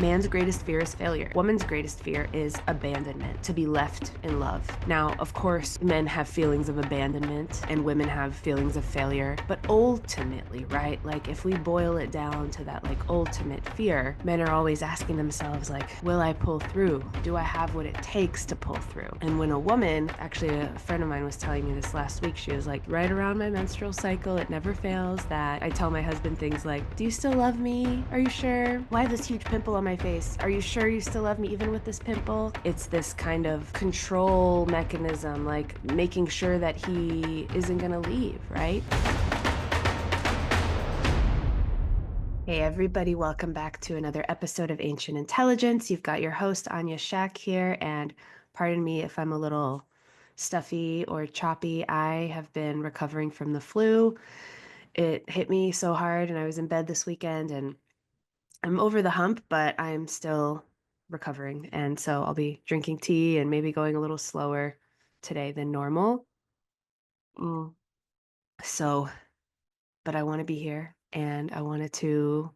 Man's greatest fear is failure. Woman's greatest fear is abandonment, to be left in love. Now, of course, men have feelings of abandonment and women have feelings of failure, but ultimately, right? Like if we boil it down to that like ultimate fear, men are always asking themselves like, will I pull through? Do I have what it takes to pull through? And when a woman, actually a friend of mine was telling me this last week, she was like, right around my menstrual cycle, it never fails that I tell my husband things like, do you still love me? Are you sure? Why this huge pimple on my face? Are you sure you still love me even with this pimple? It's this kind of control mechanism, like making sure that he isn't gonna leave, right? Hey everybody, welcome back to another episode of Ancient Intelligence. You've got your host Anya Shack here, and pardon me if I'm a little stuffy or choppy. I have been recovering from the flu. It hit me so hard and I was in bed this weekend and I'm over the hump, but I'm still recovering. And so I'll be drinking tea and maybe going a little slower today than normal. Mm. So, but I want to be here and I wanted to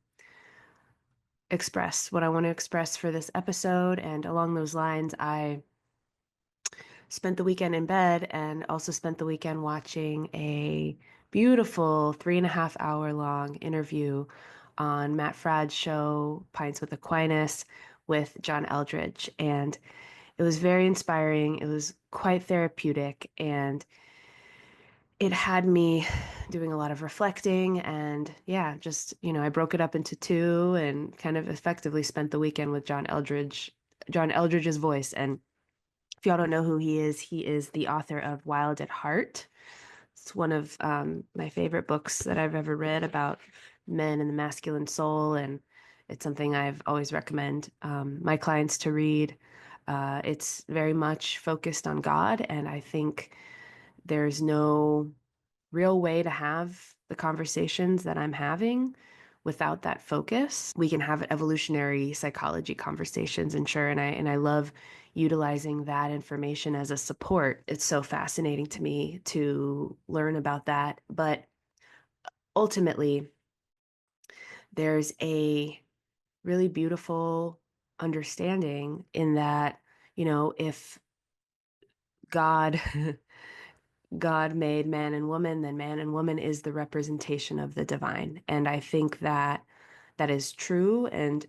express what I want to express for this episode. And along those lines, I spent the weekend in bed and also spent the weekend watching a beautiful 3.5 hour long interview on Matt Fradd's show, Pints with Aquinas, with John Eldredge. And it was very inspiring. It was quite therapeutic. And it had me doing a lot of reflecting. And yeah, just, I broke it up into two and kind of effectively spent the weekend with John Eldredge's voice. And if y'all don't know who he is the author of Wild at Heart. It's one of my favorite books that I've ever read about men and the masculine soul, and it's something I've always recommend my clients to read. It's very much focused on God, and I think there's no real way to have the conversations that I'm having without that focus. We can have evolutionary psychology conversations, and sure, and I love utilizing that information as a support. It's so fascinating to me to learn about that, but ultimately there's a really beautiful understanding in that, if God God made man and woman, then man and woman is the representation of the divine. And I think that that is true. And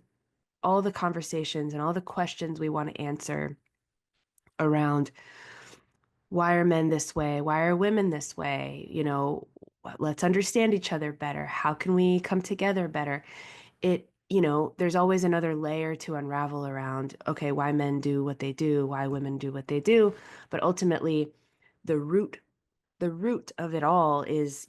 all the conversations and all the questions we want to answer around why are men this way? Why are women this way? Let's understand each other better. How can we come together better? There's always another layer to unravel around, okay, why men do what they do, why women do what they do. But ultimately, the root the root of it all is,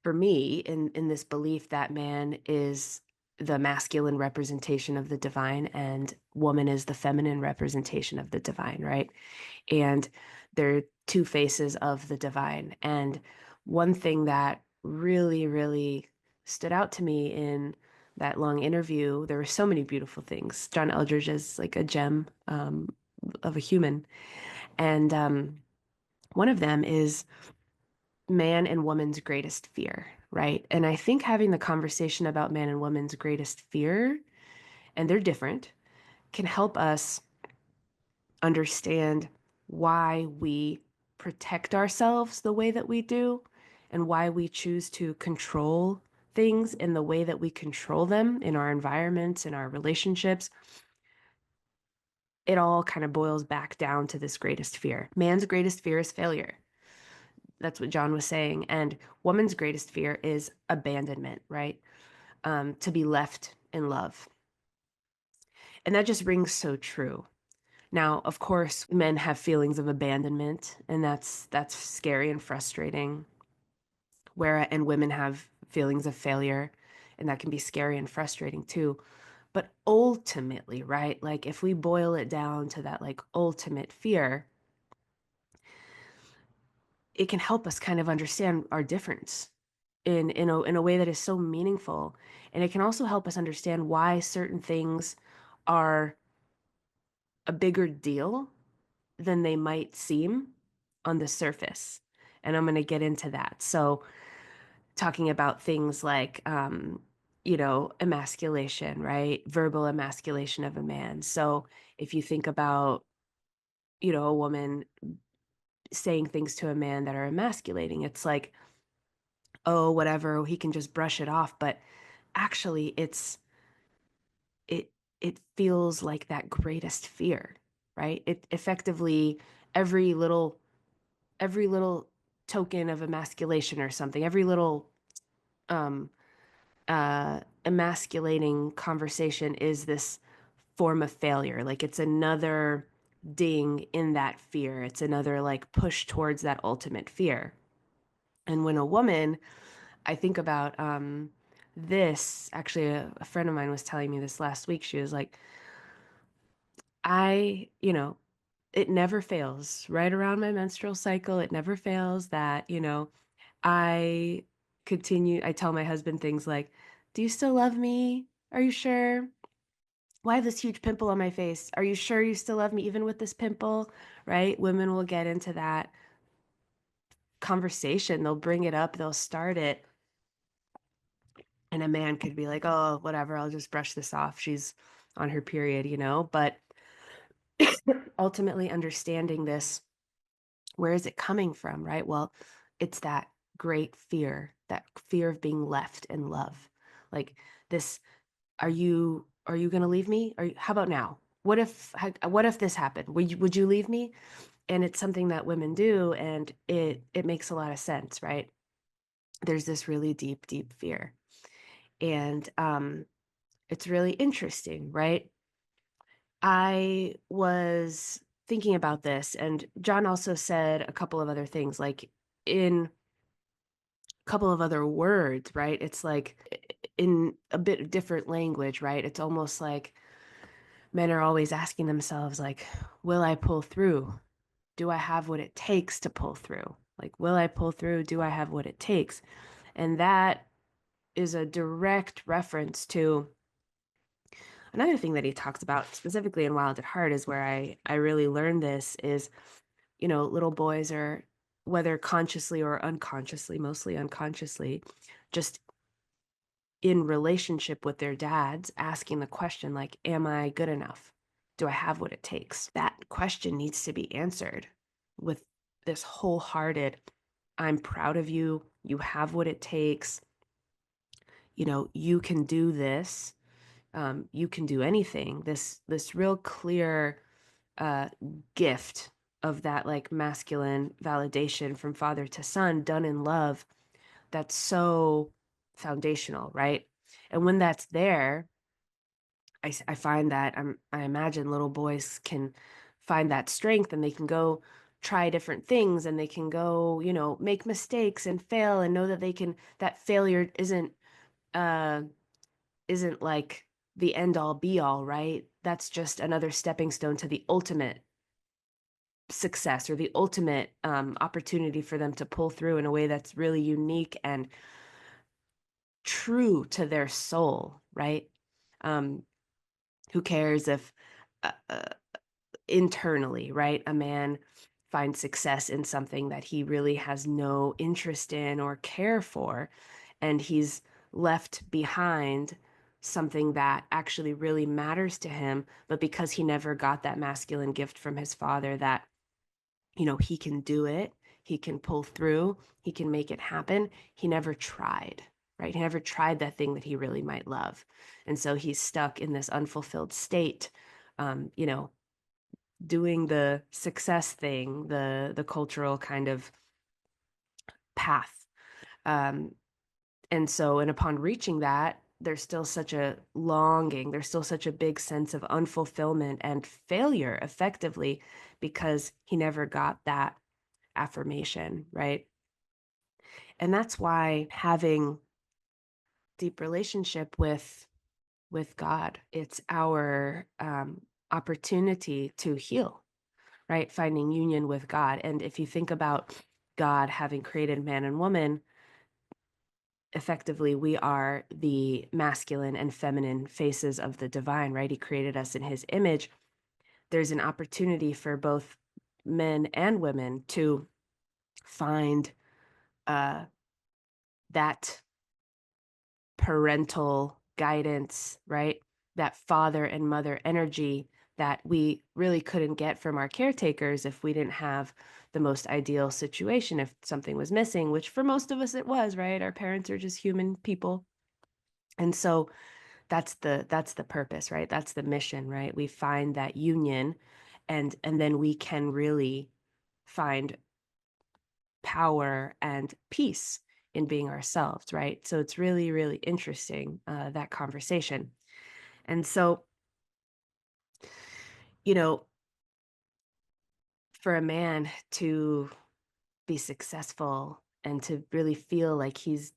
for me, in this belief that man is the masculine representation of the divine and woman is the feminine representation of the divine, right? And they're two faces of the divine. And one thing that really, really stood out to me in that long interview, there were so many beautiful things. John Eldredge is like a gem of a human. And one of them is man and woman's greatest fear, right? And I think having the conversation about man and woman's greatest fear, and they're different, can help us understand why we protect ourselves the way that we do and why we choose to control things in the way that we control them in our environments, in our relationships. It all kind of boils back down to this greatest fear. Man's greatest fear is failure. That's what John was saying. And woman's greatest fear is abandonment, right? To be left in love. And that just rings so true. Now, of course, men have feelings of abandonment, and that's scary and frustrating. And women have feelings of failure, and that can be scary and frustrating too. But ultimately, right? Like if we boil it down to that like ultimate fear, it can help us kind of understand our difference in a way that is so meaningful. And it can also help us understand why certain things are a bigger deal than they might seem on the surface. And I'm going to get into that. So, talking about things like emasculation, right? Verbal emasculation of a man. So if you think about, a woman saying things to a man that are emasculating, it's like, oh, whatever, he can just brush it off. But actually, it it feels like that greatest fear, right? It effectively every little every little token of emasculation or something, every little um emasculating conversation is this form of failure. Like it's another ding in that fear. It's another like push towards that ultimate fear. And when a woman, I think about this, actually, a friend of mine was telling me this last week. She was like, I, it never fails right around my menstrual cycle. It never fails that, I I tell my husband things like, do you still love me? Are you sure? Why have this huge pimple on my face? Are you sure you still love me even with this pimple? Right? Women will get into that conversation. They'll bring it up, they'll start it. And a man could be like, oh, whatever, I'll just brush this off. She's on her period, But ultimately understanding this, where is it coming from, right? Well, it's that great fear, that fear of being left in love. Like this, are you going to leave me? How about now? What if this happened? Would you leave me? And it's something that women do, and it makes a lot of sense, right? There's this really deep, deep fear. And it's really interesting, right? I was thinking about this, and John also said a couple of other things, like in a couple of other words, right? It's like in a bit different language, right? It's almost like men are always asking themselves, like, will I pull through? Do I have what it takes to pull through? Like, will I pull through? Do I have what it takes? And that is a direct reference to another thing that he talks about specifically in Wild at Heart, is where I really learned this is, little boys are, whether consciously or unconsciously, mostly unconsciously, just in relationship with their dads, asking the question, like, am I good enough? Do I have what it takes? That question needs to be answered with this wholehearted, I'm proud of you. You have what it takes. You can do this. You can do anything. This real clear uh, gift of that like masculine validation from father to son done in love, that's so foundational, right? And when that's there, I find that I imagine little boys can find that strength, and they can go try different things, and they can go, make mistakes and fail, and know that that failure uh isn't like the end all be all, right? That's just another stepping stone to the ultimate success, or the ultimate opportunity for them to pull through in a way that's really unique and true to their soul, right? Um, who cares if internally, right, a man finds success in something that he really has no interest in or care for, and he's left behind something that actually really matters to him, but because he never got that masculine gift from his father, that he can do it, he can pull through, he can make it happen. He never tried, right? He never tried that thing that he really might love. And so he's stuck in this unfulfilled state, um, you know, doing the success thing, the cultural kind of path. Um, and upon reaching that, there's still such a longing, there's still such a big sense of unfulfillment and failure effectively, because he never got that affirmation, right? And that's why having deep relationship with God, it's our opportunity to heal, right? Finding union with God. And if you think about God having created man and woman, effectively we are the masculine and feminine faces of the divine, right? He created us in his image. There's an opportunity for both men and women to find uh, that parental guidance, right? That father and mother energy that we really couldn't get from our caretakers if we didn't have the most ideal situation, if something was missing, which for most of us it was, right? Our parents are just human people. And so that's the purpose, right? That's the mission, right? We find that union, and then we can really find power and peace in being ourselves, right? So it's really, really interesting, that conversation. And so, you know, for a man to be successful and to really feel like he's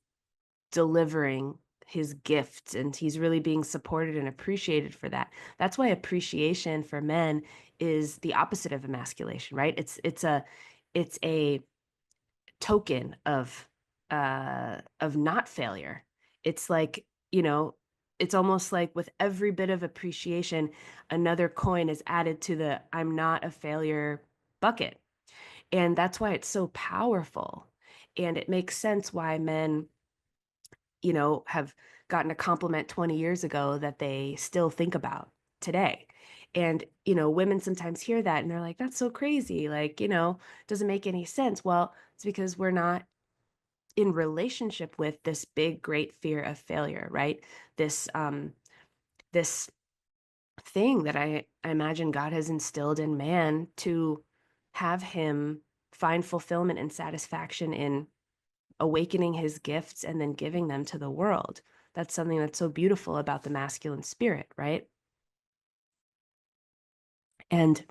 delivering his gifts and he's really being supported and appreciated for that. That's why appreciation for men is the opposite of emasculation, right? It's a token of not failure. It's like, it's almost like with every bit of appreciation, another coin is added to the I'm not a failure bucket. And that's why it's so powerful. And it makes sense why men, have gotten a compliment 20 years ago that they still think about today. And, women sometimes hear that and they're like, that's so crazy. Like, doesn't make any sense. Well, it's because we're not in relationship with this big, great fear of failure, right? This thing that I imagine God has instilled in man to have him find fulfillment and satisfaction in awakening his gifts and then giving them to the world. That's something that's so beautiful about the masculine spirit, right? And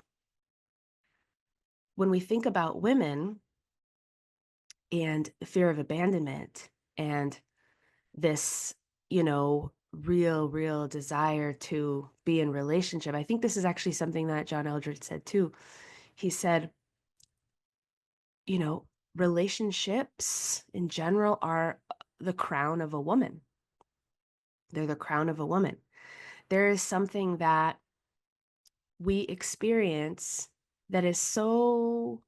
when we think about women and the fear of abandonment and this, real desire to be in relationship, I think this is actually something that John Eldredge said too. He said, you know, relationships in general are the crown of a woman. They're the crown of a woman. There is something that we experience that is so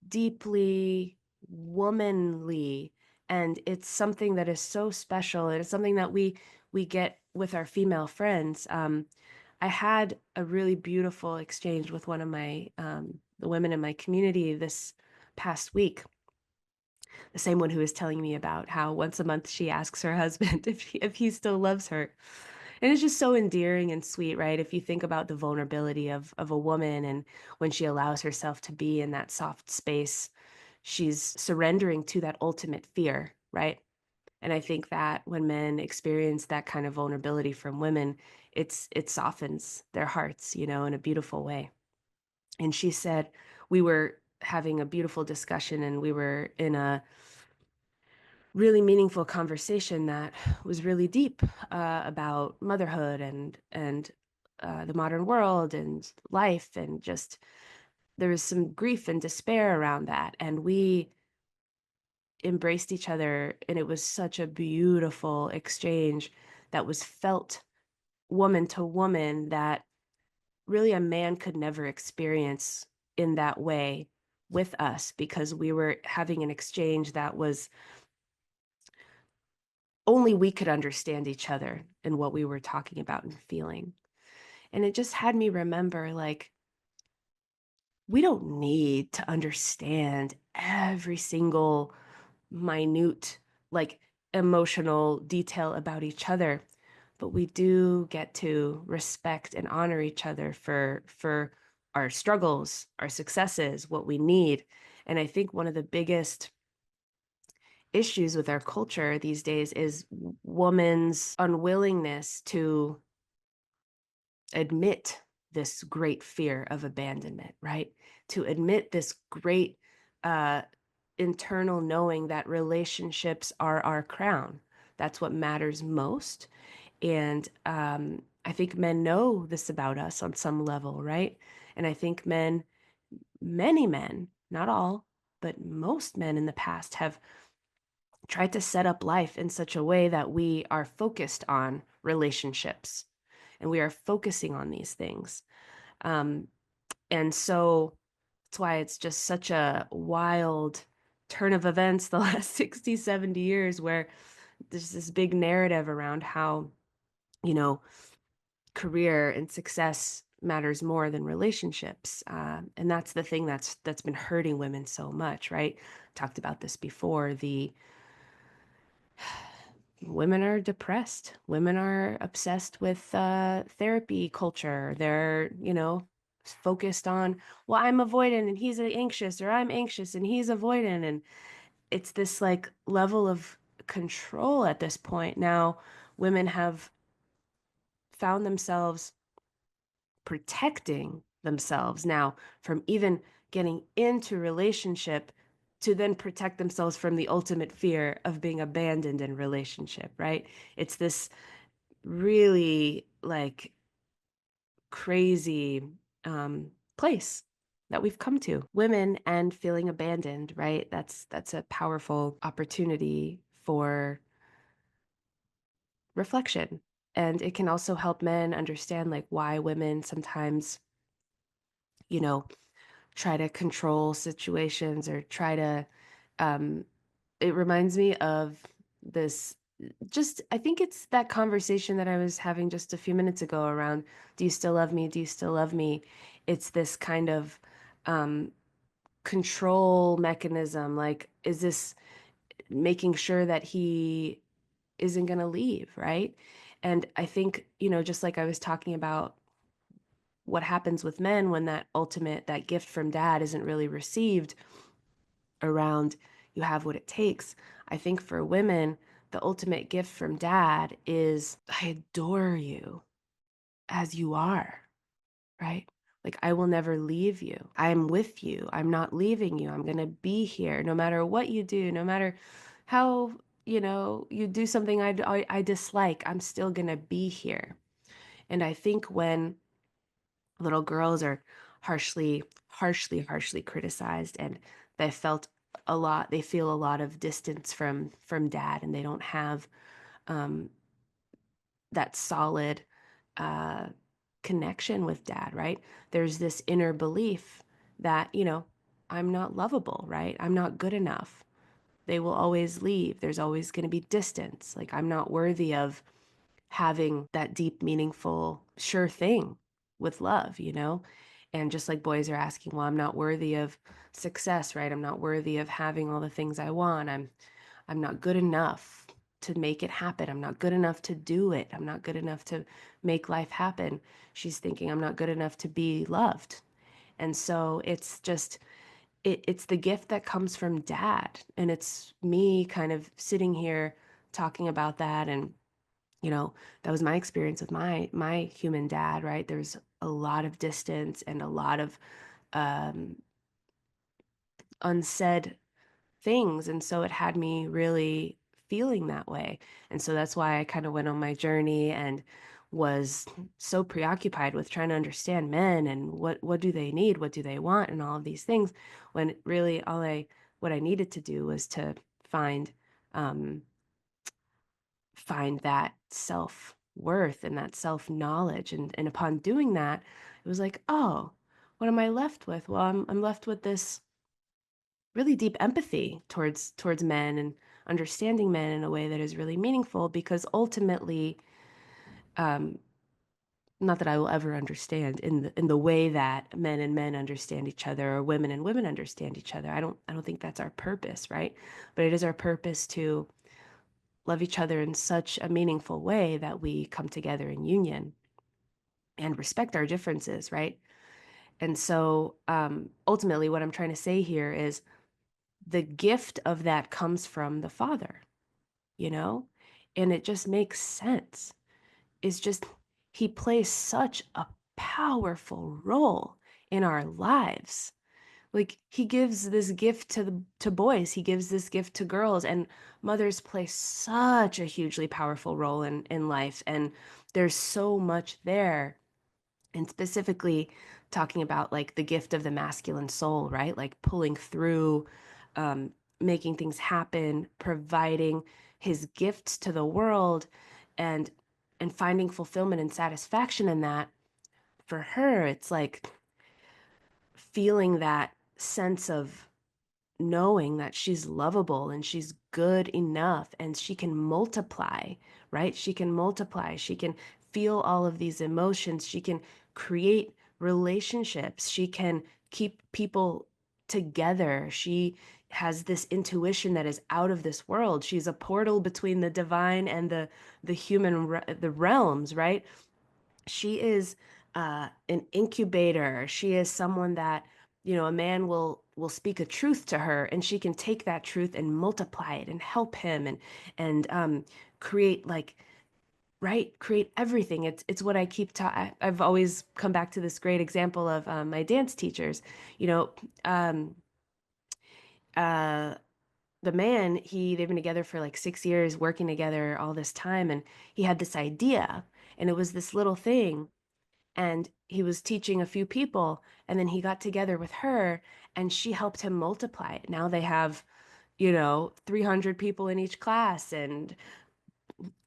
deeply womanly, and it's something that is so special, and it's something that we get with our female friends. I had a really beautiful exchange with one of my the women in my community this past week, the same one who was telling me about how once a month she asks her husband if he still loves her. And it's just so endearing and sweet, right? If you think about the vulnerability of a woman and when she allows herself to be in that soft space, she's surrendering to that ultimate fear, right? And I think that when men experience that kind of vulnerability from women, it softens their hearts, in a beautiful way. And she said we were having a beautiful discussion and we were in a really meaningful conversation that was really deep, about motherhood and the modern world and life, and just there was some grief and despair around that, and we embraced each other, and it was such a beautiful exchange that was felt woman to woman that really a man could never experience in that way with us, because we were having an exchange that was only we could understand each other and what we were talking about and feeling. And it just had me remember, like, we don't need to understand every single minute, like, emotional detail about each other, but we do get to respect and honor each other for our struggles, our successes, what we need. And I think one of the biggest issues with our culture these days is woman's unwillingness to admit this great fear of abandonment, right? To admit this great uh, internal knowing that relationships are our crown. That's what matters most. And I think men know this about us on some level, right? And I think many men, not all, but most men in the past have tried to set up life in such a way that we are focused on relationships and we are focusing on these things. Um, and so that's why it's just such a wild turn of events the last 60, 70 years, where there's this big narrative around how, you know, career and success matters more than relationships. And that's the thing that's been hurting women so much, right? Talked about this before. The women are depressed. Women are obsessed with therapy culture. They're, focused on, well, I'm avoidant and he's anxious, or I'm anxious and he's avoidant. And it's this like level of control at this point. Now, women have found themselves protecting themselves now from even getting into relationship to then protect themselves from the ultimate fear of being abandoned in relationship, right? It's this really like crazy place that we've come to. Women and feeling abandoned, right? That's a powerful opportunity for reflection. And it can also help men understand like why women sometimes, you know, try to control situations or try to um it reminds me of this, just I think it's that conversation that I was having just a few minutes ago around, do you still love me? Do you still love me? It's this kind of um control mechanism, like is this making sure that he isn't going to leave, right? And I think, just like I was talking about what happens with men when that gift from dad isn't really received around, you have what it takes. I think for women, the ultimate gift from dad is, I adore you as you are, right? Like, I will never leave you. I'm with you. I'm not leaving you. I'm going to be here no matter what you do, no matter how, you do something I dislike, I'm still going to be here. And I think when little girls are harshly criticized, and they feel a lot of distance from dad, and they don't have um that solid uh connection with dad, right? There's this inner belief that, I'm not lovable, right? I'm not good enough. They will always leave. There's always going to be distance. Like, I'm not worthy of having that deep, meaningful, sure thing with love, And just like boys are asking, well, I'm not worthy of success, right? I'm not worthy of having all the things I want. I'm not good enough to make it happen. I'm not good enough to do it. I'm not good enough to make life happen. She's thinking I'm not good enough to be loved. And so it's just it's the gift that comes from dad. And it's me kind of sitting here talking about that, and you know that was my experience with my human dad, right? There's a lot of distance and a lot of um unsaid things, and so it had me really feeling that way. And so that's why I kind of went on my journey and was so preoccupied with trying to understand men and what do they need, what do they want, and all of these things, when really what I needed to do was to find um find that self worth and that self knowledge. And upon doing that, it was like, oh, what am I left with? Well, I'm left with this really deep empathy towards men, and understanding men in a way that is really meaningful, because ultimately, um not that I will ever understand in the way that men and men understand each other, or women and women understand each other. I don't think that's our purpose, right? But it is our purpose to love each other in such a meaningful way that we come together in union and respect our differences, right? And so ultimately, what I'm trying to say here is the gift of that comes from the Father, you know? And it just makes sense. It's just, He plays such a powerful role in our lives. Like, He gives this gift to boys, He gives this gift to girls, and mothers play such a hugely powerful role in life. And there's so much there, and specifically talking about like the gift of the masculine soul, right? Like pulling through, um, making things happen, providing his gifts to the world, and finding fulfillment and satisfaction in that. For her, it's like feeling that sense of knowing that she's lovable and she's good enough and she can multiply, right? She can multiply. She can feel all of these emotions. She can create relationships. She can keep people together. She has this intuition that is out of this world. She's a portal between the divine and the human the realms, right? She is an incubator. She is someone that, a man will speak a truth to her, and she can take that truth and multiply it and help him and create like right create everything. It's what I keep I've always come back to this great example of my dance teachers. You know, um, uh, the man they've been together for like 6 years, working together all this time, and he had this idea, and it was this little thing, and he was teaching a few people, and then he got together with her and she helped him multiply it. Now they have 300 people in each class and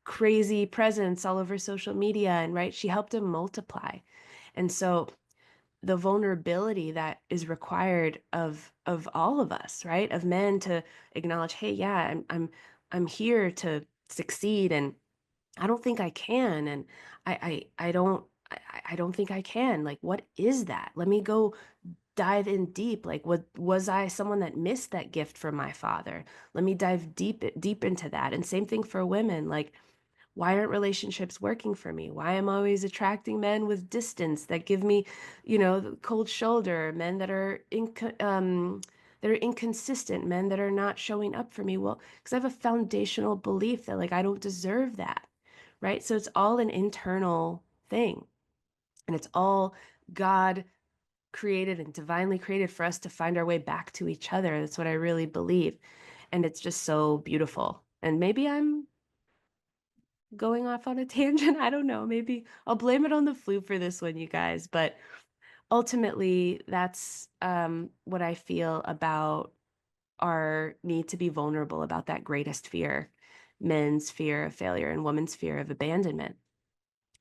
crazy presence all over social media, and right, she helped him multiply. And so the vulnerability that is required of all of us, right, of men, to acknowledge, hey, yeah, I'm here to succeed, and I don't think I can, and I don't think I can. Like, what is that? Let me go dive in deep. Like, what was I someone that missed that gift from my father? Let me dive deep into that. And same thing for women. Like, why aren't relationships working for me? Why am I always attracting men with distance that give me, the cold shoulder, men that are inconsistent, men that are not showing up for me? Well, because I have a foundational belief that like I don't deserve that, right? So it's all an internal thing, and it's all God created and divinely created for us to find our way back to each other. That's what I really believe. And it's just so beautiful. And maybe I'm going off on a tangent. I don't know. Maybe I'll blame it on the flu for this one, you guys. But ultimately, that's what I feel about our need to be vulnerable about that greatest fear, men's fear of failure and women's fear of abandonment.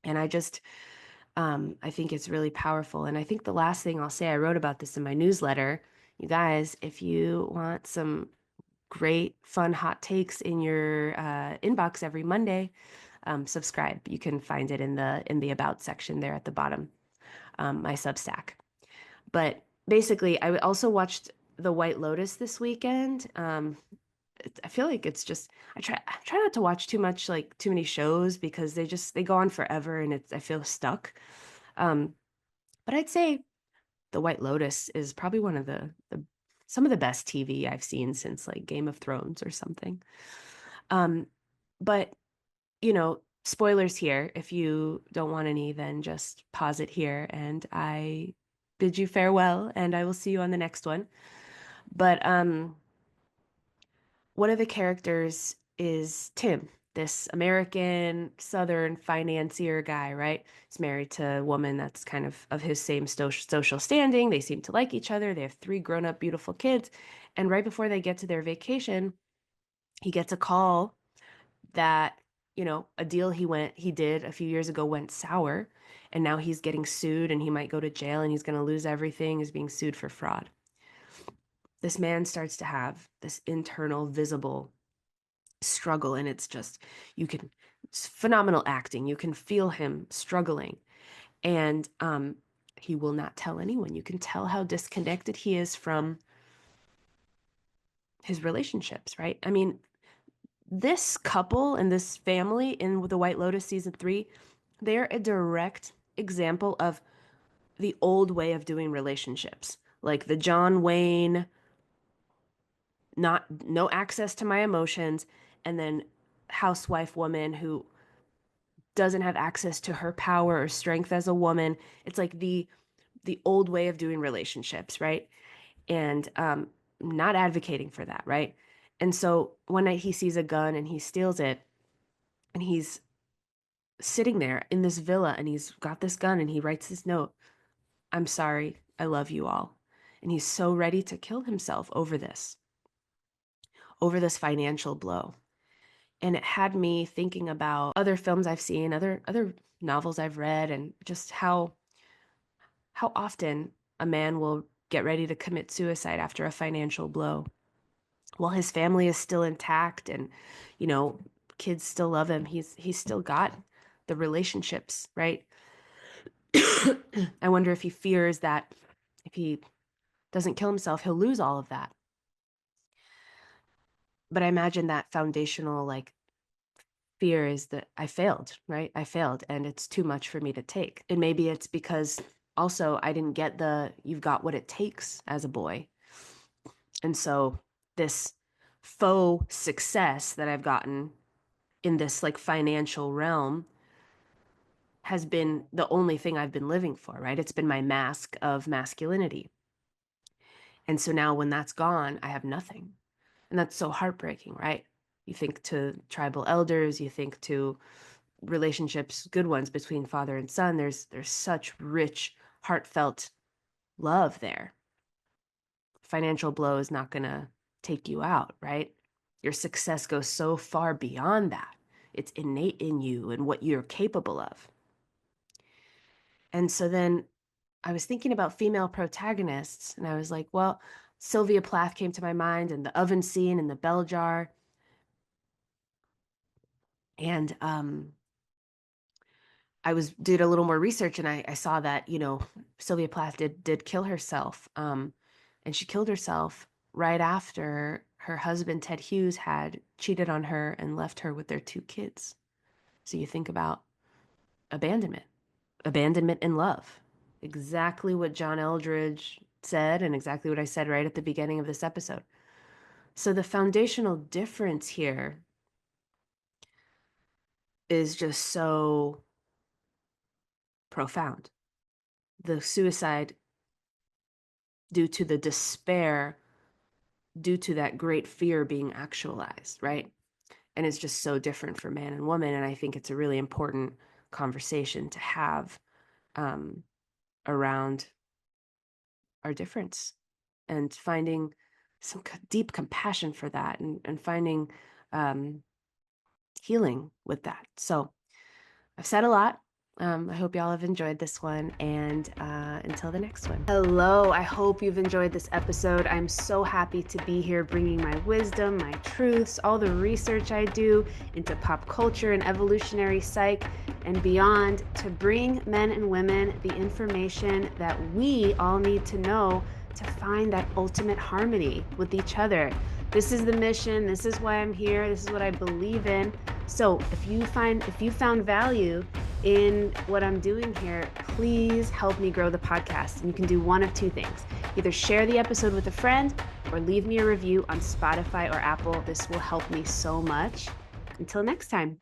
And I think it's really powerful. And I think the last thing I'll say, I wrote about this in my newsletter. You guys, if you want some great, fun, hot takes in your inbox every Monday, subscribe. You can find it in the about section there at the bottom, my Substack. But basically, I also watched the White Lotus this weekend. I feel like it's just I try not to watch too many shows because they go on forever, and I feel stuck. Um, but I'd say the White Lotus is probably one of the some of the best TV I've seen since like Game of Thrones or something. Um, but spoilers here. If you don't want any, then just pause it here, and I bid you farewell, and I will see you on the next one. But one of the characters is Tim, this American Southern financier guy, right? He's married to a woman that's kind of his same social standing. They seem to like each other. They have 3 grown-up, beautiful kids. And right before they get to their vacation, he gets a call that, a deal he did a few years ago went sour, and now he's getting sued, and he might go to jail, and he's going to lose everything. He's being sued for fraud. This man starts to have this internal, visible struggle, and it's phenomenal acting. You can feel him struggling, and he will not tell anyone. You can tell how disconnected he is from his relationships, right? I mean, this couple and this family in the White Lotus season 3, they're a direct example of the old way of doing relationships, like the John Wayne, not no access to my emotions, and then housewife woman who doesn't have access to her power or strength as a woman. It's like the old way of doing relationships, right? And not advocating for that, right? And so one night he sees a gun and he steals it, and he's sitting there in this villa, and he's got this gun, and he writes this note: I'm sorry, I love you all. And he's so ready to kill himself over this financial blow. And it had me thinking about other films I've seen, other novels I've read, and just how often a man will get ready to commit suicide after a financial blow. while his family is still intact and, you know, kids still love him, he's still got the relationships, right? I wonder if he fears that if he doesn't kill himself, he'll lose all of that. But I imagine that foundational like fear is that I failed, right? I failed and it's too much for me to take. And maybe it's because also I didn't get the you've got what it takes as a boy. And so this faux success that I've gotten in this like financial realm has been the only thing I've been living for, right? It's been my mask of masculinity. And so now when that's gone, I have nothing. And that's so heartbreaking, right? You think to tribal elders, you think to relationships, good ones between father and son. There's such rich, heartfelt love there. Financial blow is not going to take you out, right? Your success goes so far beyond that. It's innate in you and what you're capable of. And so then I was thinking about female protagonists, and I was like, well, Sylvia Plath came to my mind, and the oven scene and the bell jar. And I did a little more research, and I saw that, you know, Sylvia Plath did kill herself. And she killed herself right after her husband, Ted Hughes, had cheated on her and left her with their 2 kids. So you think about abandonment in love. Exactly what John Eldredge said, and exactly what I said right at the beginning of this episode. So the foundational difference here is just so profound. The suicide due to the despair, due to that great fear being actualized, right? And it's just so different for man and woman. And I think it's a really important conversation to have around our difference and finding some deep compassion for that and finding healing with that. So I've said a lot. I hope y'all have enjoyed this one, and until the next one. Hello, I hope you've enjoyed this episode. I'm so happy to be here bringing my wisdom, my truths, all the research I do into pop culture and evolutionary psych and beyond to bring men and women the information that we all need to know to find that ultimate harmony with each other. This is the mission. This is why I'm here. This is what I believe in. So if you found value in what I'm doing here, please help me grow the podcast. And you can do one of 2 things. Either share the episode with a friend or leave me a review on Spotify or Apple. This will help me so much. Until next time.